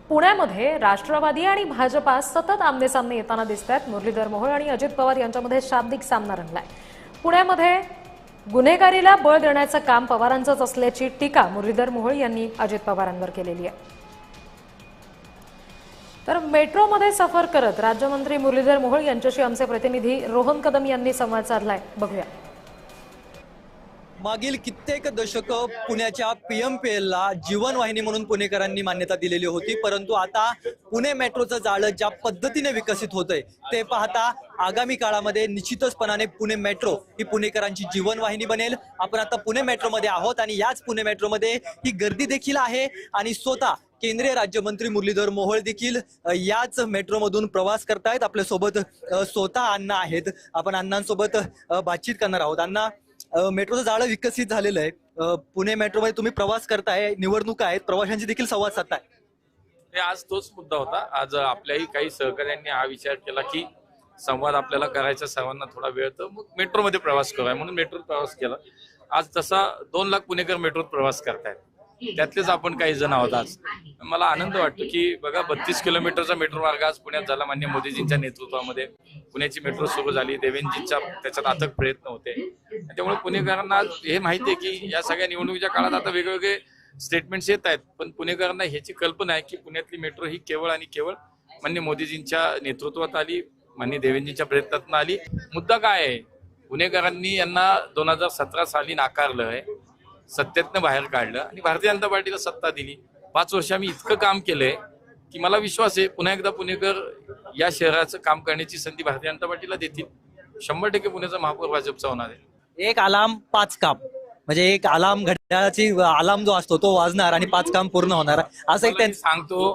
पुण्यामध्ये राष्ट्रवादी आणि भाजपा सतत आमनेसामने येताना दिसतात। मुरलीधर मोहोळ आणि अजित पवार यांच्यामध्ये शाब्दिक सामना रंगलाय। पुण्यामध्ये गुन्हेगारीला बळ देण्याचं काम पवारांचंच असल्याची टीका मुरलीधर मोहोळ यांनी अजित पवारांवर केलेली आहे। तर मेट्रोमध्ये सफर करत राज्यमंत्री मुरलीधर मोहोळ यांच्याशी आमचे प्रतिनिधी रोहन कदम यांनी संवाद साधलाय, बघूया। मागील कित्येक दशक पुण्याच्या पीएमपीएलला जीवनवाहिनी म्हणून पुणेकरांनी मान्यता दिलेली होती, परंतु आता पुणे मेट्रोचं जाळं ज्या पद्धतीने विकसित होतंय ते पाहता आगामी काळामध्ये निश्चितचपणाने पुणे मेट्रो ही पुणेकरांची जीवनवाहिनी बनेल। आपण आता पुणे मेट्रोमध्ये आहोत आणि याच पुणे मेट्रोमध्ये ही गर्दी देखील आहे आणि स्वतः केंद्रीय राज्यमंत्री मुरलीधर मोहोळ देखील याच मेट्रोमधून प्रवास करतायत। आपल्या सोबत स्वतः अण्णा आहेत, आपण अण्णांसोबत बातचीत करणार आहोत। अण्णा, मेट्रोचं जाळं विकसित झालेलं आहे, पुणे मेट्रोमध्ये तुम्ही प्रवास करताय, निवडणुका आहेत, प्रवाशांची देखील संवाद साधताय। आज तोच मुद्दा होता। आज आपल्याही काही सहकार्यांनी हा विचार केला की संवाद आपल्याला करायचा, सर्वांना थोडा वेळ, तर मग मेट्रोमध्ये प्रवास करूया म्हणून मेट्रोत प्रवास केला। आज तसा 2 लाख पुणेकर मेट्रोत प्रवास करतायत, त्यातलेच आपण काही जण आहोत। आज मला आनंद वाटतो की बघा 32 किलोमीटरचा मेट्रो मार्ग आज पुण्यात झाला। माननीय मोदीजींच्या नेतृत्वामध्ये पुण्याची मेट्रो सुरू झाली, देवेंद्रजींच्या त्याच्यात अथक प्रयत्न होते। त्यामुळे पुणेकरांना हे माहिती आहे की या सगळ्या निवडणुकीच्या काळात आता वेगवेगळे स्टेटमेंट्स येत आहेत, पण पुणेकरांना ह्याची कल्पना आहे की पुण्यातली मेट्रो ही केवळ आणि केवळ माननीय मोदीजींच्या नेतृत्वात आली, माननीय देवेंद्रजींच्या प्रयत्नातून आली। मुद्दा काय आहे, पुणेकरांनी यांना 2017 साली नाकारलं आहे, सत्तेतनं बाहेर काढलं आणि भारतीय जनता पार्टीला सत्ता दिली। 5 वर्ष आम्ही इतकं काम केलंय की मला विश्वास आहे पुन्हा एकदा पुणेकर या शहराचं काम करण्याची संधी भारतीय जनता पार्टीला देतील। 100% पुण्याचा महापौर भाजपचा होणार आहे। एक अलार्म 5 काम, म्हणजे एक अलार्म, घड्याळाची अलार्म जो असतो तो वाजणार आणि 5 काम पूर्ण होणार, असं एक त्यांचं सांगतो।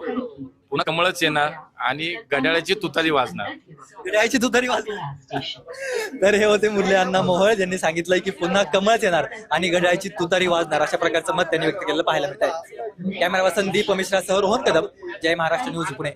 पुन्हा कमळच येणार आणि घड्याळाची तुतारी वाजणार, घड्याळाची तुतारी वाजणार। तर हे होते मुरली अण्णा मोहोळ, ज्यांनी सांगितलंय की पुन्हा कमळच येणार आणि घड्याळाची तुतारी वाजणार, अशा प्रकारचं मत त्यांनी व्यक्त केलेलं पाहायला मिळत आहे। कॅमेरा पर्सन दीप मिश्रासह रोहन कदम, जय महाराष्ट्र न्यूज पुणे।